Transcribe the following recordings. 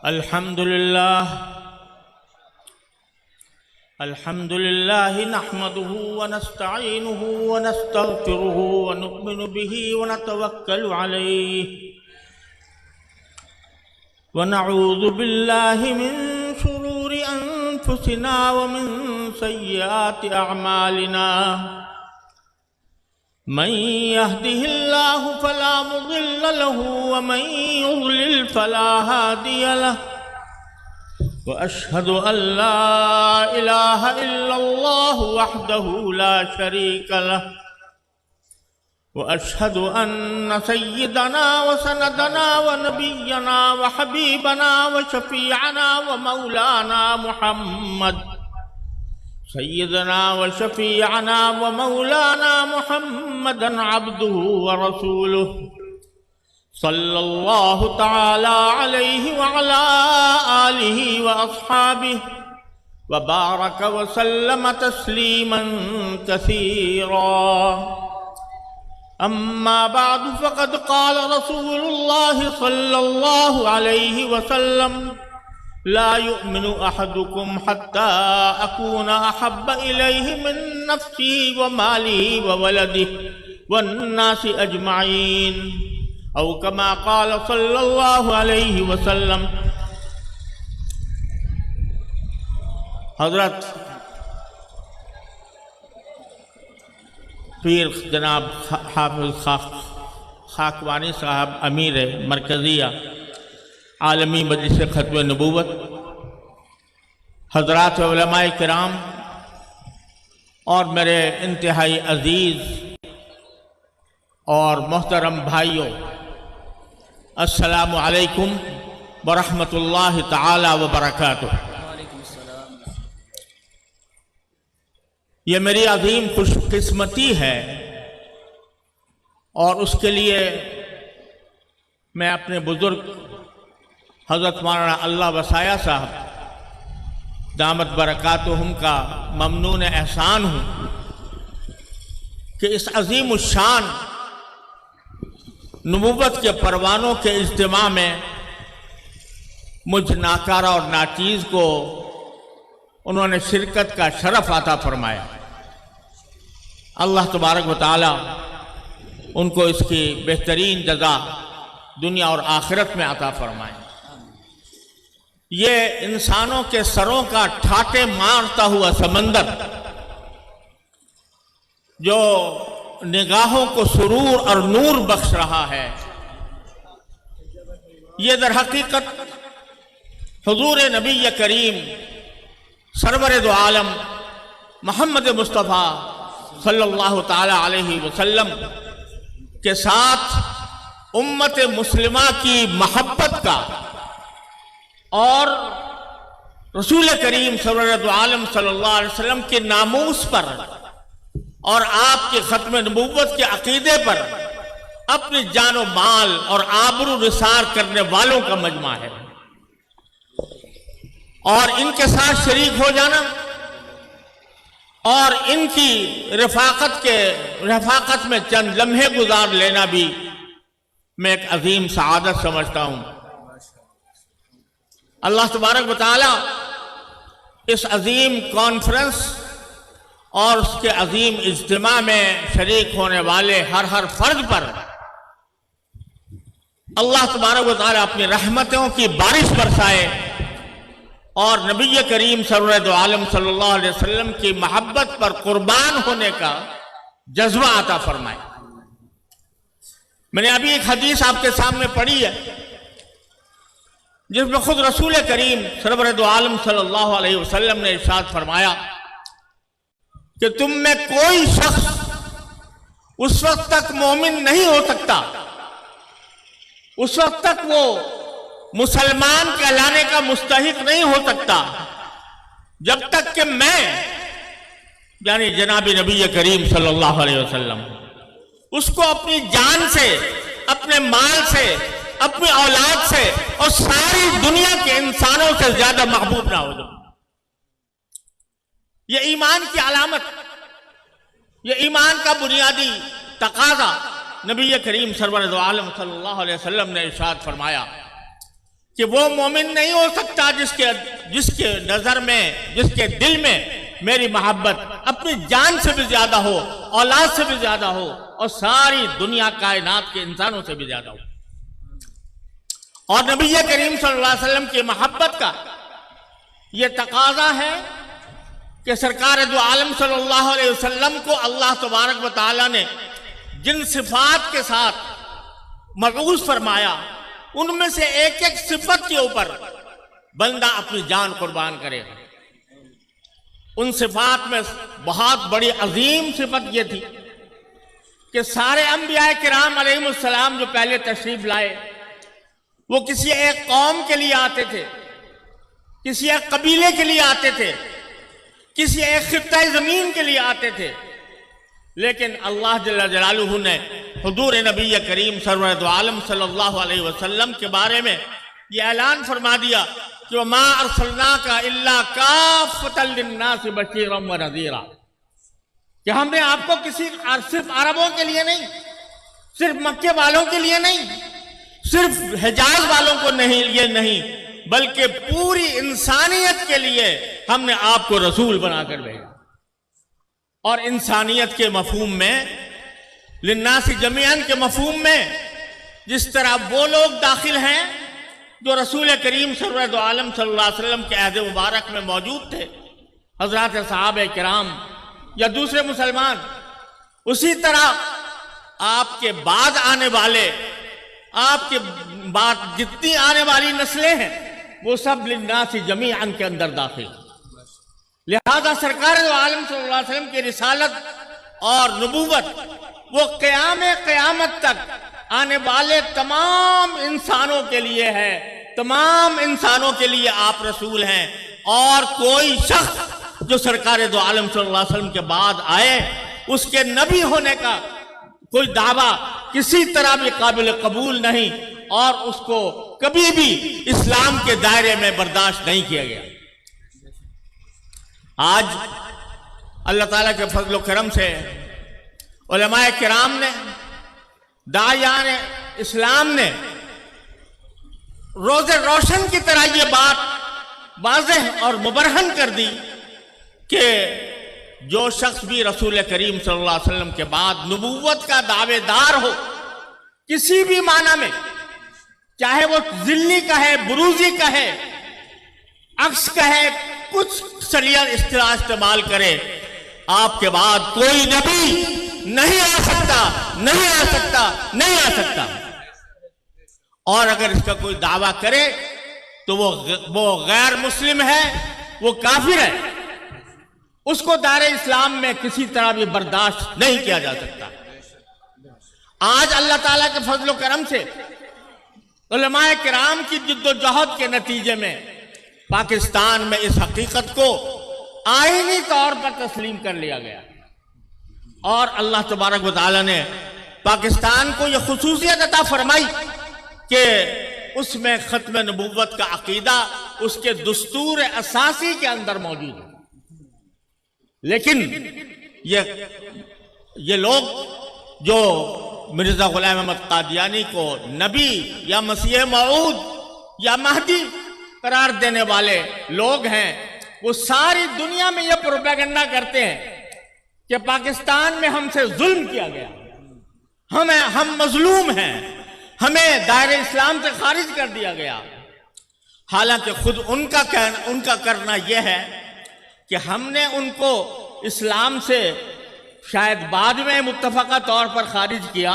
अल्हम्दुलिल्लाह नहमदुहु व नस्तईनुहु व नस्तगफिरुहु व नु'मिनु बिही व नतवक्कलु अलैहि व नऊज़ु बिल्लाहि मिन शुरूरि अनफुसिना व मिन सय्यिआति अअमालिना मन यहदिहिल्लाहु फला मुदिल्ल लहु व मन युद्लिल फला हादिय लहु व अशहदु अल्ला इलाहा इल्लल्लाहु वहदहु ला शरीका लहु व अशहदु अन्न सय्यदना व सनदना व नबियना व हबीबना व शफीअना व मौलाना मुहम्मद सय्यदना व शफीअना व मौलाना मुहम्मदन अब्दुहु व रसूलुहु सल्लल्लाहु तआला अलैहि व अला आलिहि व अस्हाबिहि व बारक व सल्लम तस्लीमन कसीरा। अम्मा बाद फ़क़द क़ाल रसूलुल्लाह सल्लल्लाहु अलैहि व सल्लम ला युमिनु अहदुकुम हत्ता अकूना अहब्ब इलैहि मिन नफ्सिही व मालिही व वलदिही वन्नासि अजमाइन औ कमा क़ाल सल्लल्लाहु अलैहि व सल्लम। हज़रत पीर जनाब हाफिज़ खाकवानी साहब अमीर मरकज़िया आलमी मजलिस ख़त्म नबूवत, हज़रात उलमाए किराम और मेरे इंतहाई अज़ीज़ और मोहतरम भाइयों, अस्सलामु अलैकुम व रहमतुल्लाहि तआला व बरकातुहू। ये मेरी अजीम खुशकिस्मती है और उसके लिए मैं अपने बुज़ुर्ग हज़रत मौलाना अल्लाह वसाया साहब दामत बरकातुहुम का ममनून एहसान हूँ कि इस अजीम शान नबूवत के परवानों के इज्तिमा में मुझ नाकारा और नाचीज़ को उन्होंने शिरकत का शरफ अता फरमाया। अल्लाह तबारक व तआला उनको इसकी बेहतरीन जज़ा दुनिया और आखिरत में अता फरमाए। ये इंसानों के सरों का ठाटे मारता हुआ समंदर जो निगाहों को सुरूर और नूर बख्श रहा है, ये दर हकीकत हुजूर नबी करीम सरवर दो आलम मोहम्मद मुस्तफ़ा सल्लल्लाहु ताला अलैहि वसल्लम के साथ उम्मत मुस्लिमा की महब्बत का और रसूल करीम सरवर दो आलम सल्लल्लाहु अलैहि वसल्लम के नामूस पर और आपके ख़त्म नबूवत के अकीदे पर अपनी जानो माल और आबरू निसार करने वालों का मजमा है। और इनके साथ शरीक हो जाना और इनकी रफाकत में चंद लम्हे गुजार लेना भी मैं एक अजीम सआदत समझता हूँ। अल्लाह तबारक व तआला इस अजीम कॉन्फ्रेंस और उसके अजीम इज्तिमा में शरीक होने वाले हर फर्द पर अल्लाह तबारक व तआला अपनी रहमतों की बारिश बरसाए और नबी करीम सरवर दो आलम सल्लल्लाहु अलैहि वसल्लम की मोहब्बत पर कुर्बान होने का जज्बा अता फरमाए। मैंने अभी एक हदीस आपके सामने पढ़ी है जिसमें खुद रसूल करीम सरवर दो आलम सल्लल्लाहु अलैहि वसल्लम ने इरशाद फरमाया कि तुम में कोई शख्स उस वक्त तक मोमिन नहीं हो सकता, उस वक्त तक वो मुसलमान कहलाने का मुस्तहिक नहीं हो सकता जब तक कि मैं यानी जनाब नबी करीम सल्लल्लाहु अलैहि वसल्लम उसको अपनी जान से, अपने माल से, अपनी औलाद से और सारी दुनिया के इंसानों से ज्यादा महबूब ना हो जाऊं। ये ईमान की अलामत, ये ईमान का बुनियादी तकाजा नबी करीम सरवर दो आलम सल्लल्लाहु अलैहि वसल्लम ने इरशाद फरमाया कि वो मोमिन नहीं हो सकता जिसके नजर में, जिसके दिल में मेरी मोहब्बत अपनी जान से भी ज्यादा हो, औलाद से भी ज्यादा हो और सारी दुनिया कायनात के इंसानों से भी ज्यादा हो। और नबी करीम सल्लल्लाहु अलैहि वसल्लम की मोहब्बत का यह तकाजा है कि सरकार दो आलम सल्लल्लाहु अलैहि वसल्लम को अल्लाह तबारक व तआला ने जिन सिफात के साथ मबऊस फरमाया, उनमें से एक एक सिफत के ऊपर बंदा अपनी जान कुर्बान करेगा। उन सिफात में बहुत बड़ी अजीम सिफत यह थी कि सारे अंबिया किराम अलैहिमुस्सलाम जो पहले तशरीफ लाए, वो किसी एक कौम के लिए आते थे, किसी एक कबीले के लिए आते थे, किसी एक खित्ता जमीन के लिए आते थे। लेकिन अल्लाह जल्ला जलालुहु ने हुजूर नबी करीम सरवर दो आलम सल्लल्लाहु अलैहि वसल्लम के बारे में यह ऐलान फरमा दिया कि मा अरसलनाका इल्ला काफ़तल लिन्नासि बशीरम व नज़ीरा, कि हमने आपको सिर्फ अरबों के लिए नहीं, सिर्फ मक्के वालों के लिए नहीं, सिर्फ हिजाज वालों को नहीं, बल्कि पूरी इंसानियत के लिए हमने आपको रसूल बनाकर भेजा। और इंसानियत के मफहूम में, लिन्नासी जमीअन के मफहूम में, जिस तरह वो लोग दाखिल हैं जो रसूल करीम सरवर दो आलम सल्लल्लाहु अलैहि वसल्लम के अहद मुबारक में मौजूद थे, हजरत सहाबा किराम या दूसरे मुसलमान, उसी तरह आपके बाद आने वाले, आपके बाद जितनी आने वाली नस्लें हैं, वो सब लिन्नासी जमीअन के अंदर दाखिल। लिहाजा सरकार दो आलम सल्लल्लाहु अलैहि वसल्लम की रिसालत और नबूवत वो क़यामत तक आने वाले तमाम इंसानों के लिए है, तमाम इंसानों के लिए आप रसूल हैं। और कोई शख्स जो सरकार दो आलम सल्लल्लाहु अलैहि वसल्लम के बाद आए, उसके नबी होने का कोई दावा किसी तरह भी काबिल कबूल नहीं, और उसको कभी भी इस्लाम के दायरे में बर्दाश्त नहीं किया गया। आज अल्लाह ताला के फजल करम से उलमाए किराम ने, दायान इस्लाम ने रोज़े रोशन की तरह ये बात वाज़ेह और मुबरहन कर दी कि जो शख्स भी रसूल करीम सल्लल्लाहु अलैहि वसल्लम के बाद नबूवत का दावेदार हो, किसी भी माना में, चाहे वो जिल्ली का है, बुरूजी का है, अक्स का है, कुछ सलिया इस्तिलाह इस्तेमाल करे, आपके बाद कोई नबी नहीं आ सकता, नहीं आ सकता, नहीं आ सकता। और अगर इसका कोई दावा करे तो वो गैर मुस्लिम है, वो काफिर है, उसको दायरे इस्लाम में किसी तरह भी बर्दाश्त नहीं किया जा सकता। आज अल्लाह ताला के फजल करम से उलमाए किराम की जिद्दोजहद के नतीजे में पाकिस्तान में इस हकीकत को आईनी तौर पर तस्लीम कर लिया गया, और अल्लाह तबारक व तआला ने पाकिस्तान को यह खुसूसियत अता फरमाई कि उसमें खत्म नबूवत का अकीदा उसके दस्तूर असासी के अंदर मौजूद है। लेकिन ये लोग जो मिर्जा गुलाम अहमद कादियानी को नबी या मसीह मऊद या महदी करार देने वाले लोग हैं, वो सारी दुनिया में यह प्रोपेगेंडा करते हैं कि पाकिस्तान में हमसे जुल्म किया गया, हम मजलूम हैं, हमें दायरे इस्लाम से खारिज कर दिया गया। हालांकि खुद उनका करना यह है कि हमने उनको इस्लाम से शायद बाद में मुत्तफका तौर पर खारिज किया,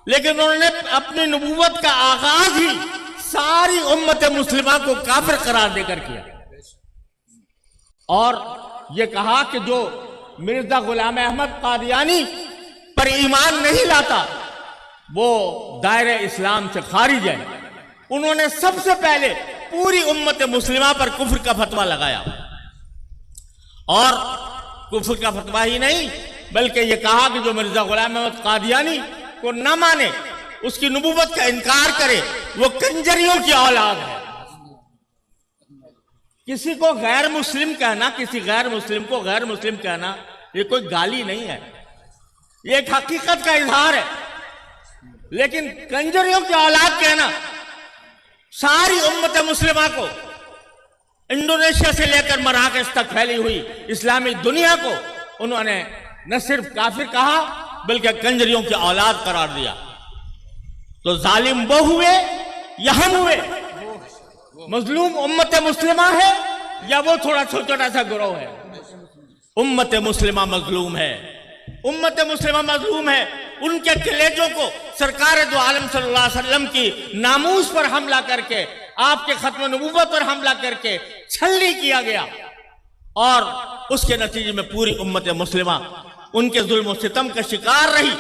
लेकिन उन्होंने अपनी नबूवत का आगाज ही सारी उम्मत मुस्लिमा को काफिर करार देकर किया, और ये कहा कि जो मिर्जा गुलाम अहमद कादियानी पर ईमान नहीं लाता वो दायरे इस्लाम से खारिज है। उन्होंने सबसे पहले पूरी उम्मत मुस्लिमा पर कुफ्र का फतवा लगाया, और कुफ्र का फतवा ही नहीं बल्कि ये कहा कि जो मिर्जा गुलाम अहमद कादियानी को न माने, उसकी नबूवत का इनकार करे, वो कंजरियों की औलाद है। किसी को गैर मुस्लिम कहना, किसी गैर मुस्लिम को गैर मुस्लिम कहना, ये कोई गाली नहीं है, ये एक हकीकत का इजहार है। लेकिन कंजरियों की औलाद कहना सारी उम्मत मुस्लिमा को, इंडोनेशिया से लेकर मराकश तक फैली हुई इस्लामी दुनिया को उन्होंने न सिर्फ काफिर कहा बल्कि कंजरियों की औलाद करार दिया। तो जालिम वो हुए या हम हुए? मजलूम उम्मत मुस्लिमा है या वो थोड़ा छोटा सा गिरोह है? उम्मत मुस्लिमा मजलूम है, उम्मत मुस्लिमा मजलूम है। उनके कलेजों को सरकार दो आलम सल्लल्लाहु अलैहि वसल्लम की नामूस पर हमला करके, आपके खत्म नबूवत पर हमला करके छलनी किया गया और उसके नतीजे में पूरी उम्मत मुस्लिमा उनके जुल्म सितम का शिकार रही।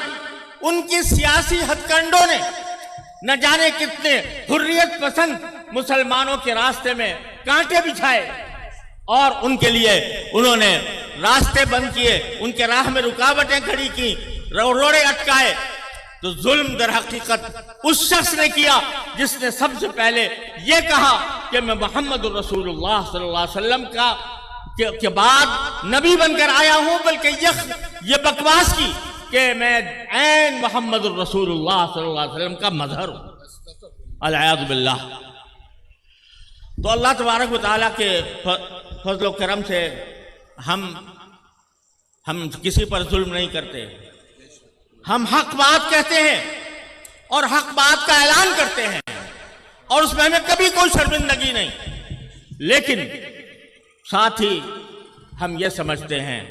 उनकी सियासी हथकंडों ने न जाने कितने हुर्रियत पसंद मुसलमानों के रास्ते में कांटे बिछाए और उनके लिए उन्होंने रास्ते बंद किए, उनके राह में रुकावटें खड़ी की, रोड़े अटकाए। तो जुल्म दर हकीकत उस शख्स ने किया जिसने सबसे पहले यह कहा कि मैं मोहम्मद रसूलुल्लाह सल्लल्लाहु अलैहि वसल्लम के बाद नबी बनकर आया हूं, बल्कि ये बकवास की कि मैं ऐन मोहम्मद रसूलुल्लाह सल्लल्लाहु अलैहि वसल्लम का मजहर हूं। अल-इयाज़ु बिल्लाह। तो अल्लाह तबारक व तआला के फजल करम से हम किसी पर जुल्म नहीं करते। हम हक बात कहते हैं और हक बात का ऐलान करते हैं और उसमें हमें कभी कोई शर्मिंदगी नहीं। लेकिन साथ ही हम ये समझते हैं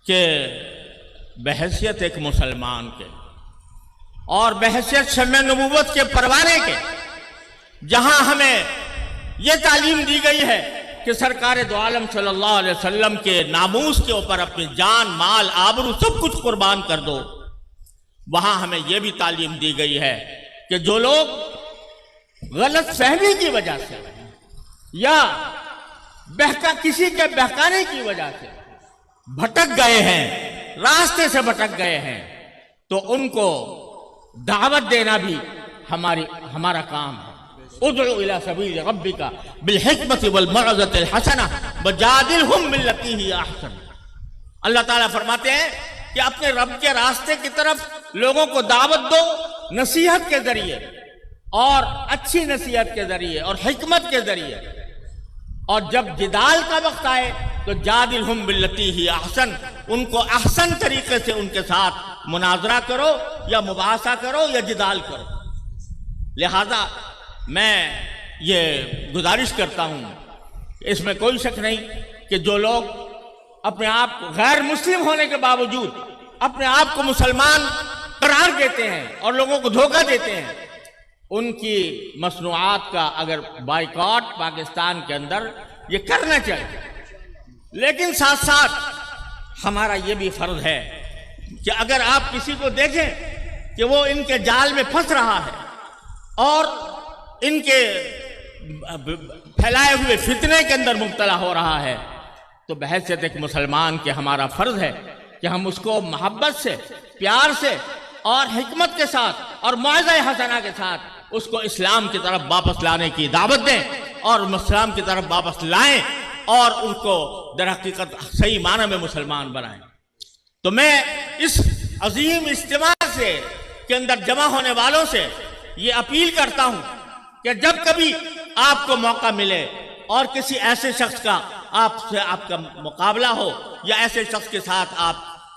कि बहैसियत एक मुसलमान के और बहैसियत शम्मे नबूवत के परवाने के, जहां हमें यह तालीम दी गई है कि सरकार दो आलम सल्लल्लाहु अलैहि वसल्लम के नामूस के ऊपर अपनी जान, माल, आबरू सब कुछ कुर्बान कर दो, वहां हमें यह भी तालीम दी गई है कि जो लोग गलत फहमी की वजह से या किसी के बहकाने की वजह से भटक गए हैं, रास्ते से भटक गए हैं, तो उनको दावत देना भी हमारा काम है। उदउ इला सबील रब्बिका बिल हिकमति वल मौइज़तिल हसना वजादिलहुम बिल्लती ही अहसन। अल्लाह ताला फरमाते हैं कि अपने रब के रास्ते की तरफ लोगों को दावत दो, नसीहत के जरिए और अच्छी नसीहत के जरिए और हिकमत के जरिए, और जब जिदाल का वक्त आए तो जादिलहुम बिल्लती ही अहसन, उनको अहसन तरीके से उनके साथ मुनाजरा करो या मुबासा करो या जिदाल करो। लिहाजा मैं ये गुजारिश करता हूं, इसमें कोई शक नहीं कि जो लोग अपने आप को गैर मुस्लिम होने के बावजूद अपने आप को मुसलमान करार देते हैं और लोगों को धोखा देते हैं, उनकी मसनूआत का अगर बाइकॉट पाकिस्तान के अंदर ये करना चाहिए। लेकिन साथ साथ हमारा ये भी फर्ज है कि अगर आप किसी को देखें कि वो इनके जाल में फंस रहा है और इनके फैलाए हुए फितने के अंदर मुब्तला हो रहा है, तो बहैसियत एक मुसलमान के हमारा फर्ज है कि हम उसको मोहब्बत से, प्यार से और हिकमत के साथ और मौइज़ा हसना के साथ उसको इस्लाम की तरफ वापस लाने की दावत दें और इस्लाम की तरफ वापस लाएं और उनको दर हकीकत सही माना में मुसलमान बनाएं। तो मैं इस अजीम इज्तिमा से के अंदर जमा होने वालों से ये अपील करता हूं कि जब कभी आपको मौका मिले और किसी ऐसे शख्स का आपका मुकाबला हो या ऐसे शख्स के साथ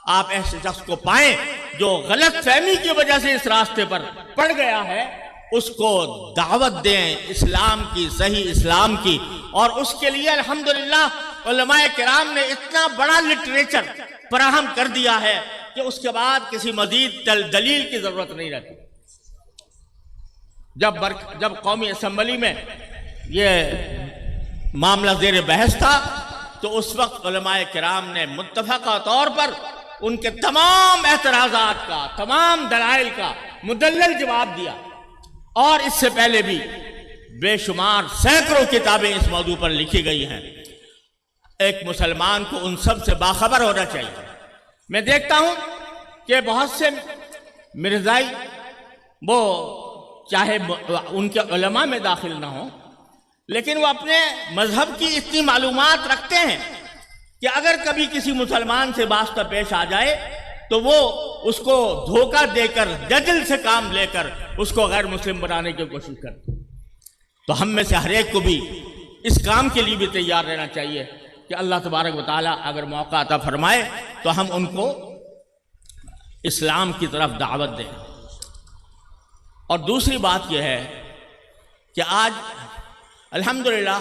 आप ऐसे शख्स को पाएं जो गलत फहमी की वजह से इस रास्ते पर पड़ गया है, उसको दावत दें इस्लाम की, सही इस्लाम की। और उसके लिए अल्हम्दुलिल्लाह उलमाए किराम ने इतना बड़ा लिटरेचर फराहम कर दिया है कि उसके बाद किसी मजीद दलील की जरूरत नहीं रहती। जब कौमी असम्बली में ये मामला ज़ेर बहस था तो उस वक्त उलमाए किराम ने मुत्तफ़क़ा तौर पर उनके तमाम एतराज़ात का, तमाम दलाइल का मुदल्लल जवाब दिया। और इससे पहले भी बेशुमार सैकड़ों किताबें इस मौजू पर लिखी गई हैं। एक मुसलमान को उन सब से बाखबर होना चाहिए। मैं देखता हूं कि बहुत से मिर्जाई वो चाहे उनके उलमा में दाखिल ना हो, लेकिन वो अपने मजहब की इतनी मालूमात रखते हैं कि अगर कभी किसी मुसलमान से वास्ता पेश आ जाए तो वो उसको धोखा देकर, जजल से काम लेकर उसको गैर मुस्लिम बनाने की कोशिश करते हैं। तो हम में से हर एक को भी इस काम के लिए भी तैयार रहना चाहिए कि अल्लाह तबारक व तआला अगर मौका अता फरमाए तो हम उनको इस्लाम की तरफ दावत दें। और दूसरी बात यह है कि आज अल्हम्दुलिल्लाह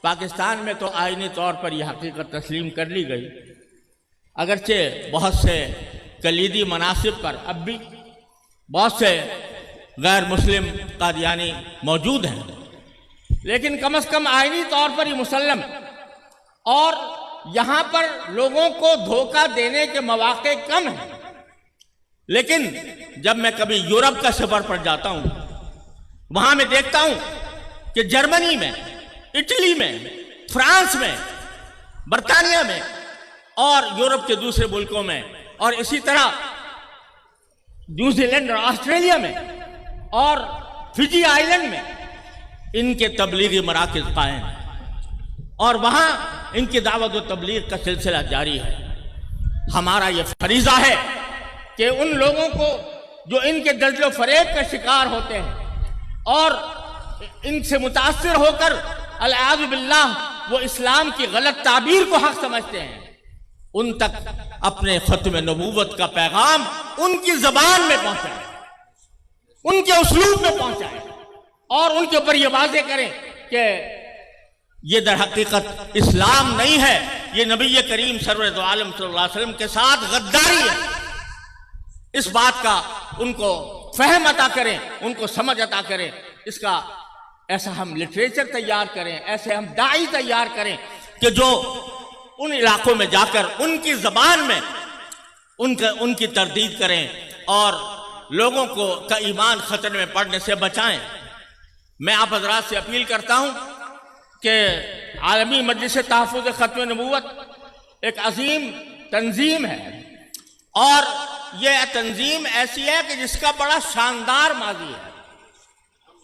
पाकिस्तान में तो आईनी तौर पर यह हकीकत तस्लीम कर ली गई, अगरचे बहुत से कलीदी मनासिब पर अब भी बहुत से गैर मुस्लिम कादियानी मौजूद हैं, लेकिन कम से कम आईनी तौर पर ही मुसल्लम, और यहाँ पर लोगों को धोखा देने के मौके कम हैं। लेकिन जब मैं कभी यूरोप का सफर पर जाता हूँ, वहाँ मैं देखता हूँ कि जर्मनी में, इटली में, फ्रांस में, बरतानिया में और यूरोप के दूसरे मुल्कों में, और इसी तरह न्यूजीलैंड और ऑस्ट्रेलिया में और फिजी आइलैंड में इनके तबलीगी मराकिज कायम हैं और वहाँ इनकी दावत व तबलीग का सिलसिला जारी है। हमारा ये फरीज़ा है कि उन लोगों को जो इनके दजल फरेब का शिकार होते हैं और इनसे मुतासिर होकर अल-आज़ु बिल्लाह वो इस्लाम की गलत ताबीर को हक समझते हैं, उन तक अपने खत्म नबूवत का पैगाम उनकी जबान में पहुंचाए, उनके उसलूब में पहुंचाए और उनके ऊपर ये वाज़ेह करें कि ये दर हकीकत इस्लाम नहीं है, ये नबी करीम सरवर आलम सल्लल्लाहु अलैहि वसल्लम के साथ गद्दारी है। इस बात का उनको फहम अता करें, उनको समझ अता करें। इसका ऐसा हम लिटरेचर तैयार करें, ऐसे हम दाई तैयार करें कि जो उन इलाकों में जाकर उनकी जबान में उनकी तरदीद करें और लोगों को का ईमान खतरे में पड़ने से बचाएं। मैं आप हजरात से अपील करता हूं कि आलमी मजलिस तहफ़्फ़ुज़ ख़त्म नबूवत एक अजीम तंजीम है और यह तंजीम ऐसी है कि जिसका बड़ा शानदार माजी है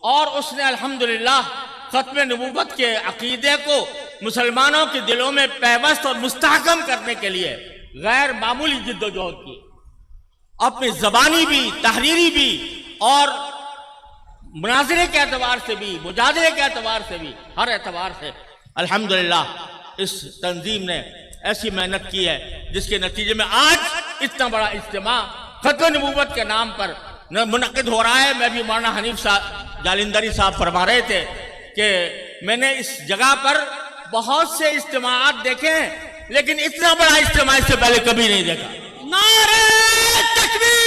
और उसने अल्हम्दुलिल्लाह ख़त्म नबूवत के अकीदे को मुसलमानों के दिलों में पैवस्त और मुस्तहकम करने के लिए गैर मामूली जिद्दोजहद की, अपनी ज़बानी भी, तहरीरी भी और मुनाज़रे के एतबार से भी, मुजादले के एतबार से भी, हर एतबार से अल्हम्दुलिल्लाह इस तंजीम ने ऐसी मेहनत की है जिसके नतीजे में आज इतना बड़ा इज्तिमा ख़त्म नबूवत के नाम पर मुनक़िद हो रहा है। मैं भी मौलाना हनीफ साहब जालिंदरी साहब फरमा रहे थे कि मैंने इस जगह पर बहुत से इज्तिमाअत देखे हैं, लेकिन इतना बड़ा इज्तिमा इससे पहले कभी नहीं देखा। नारे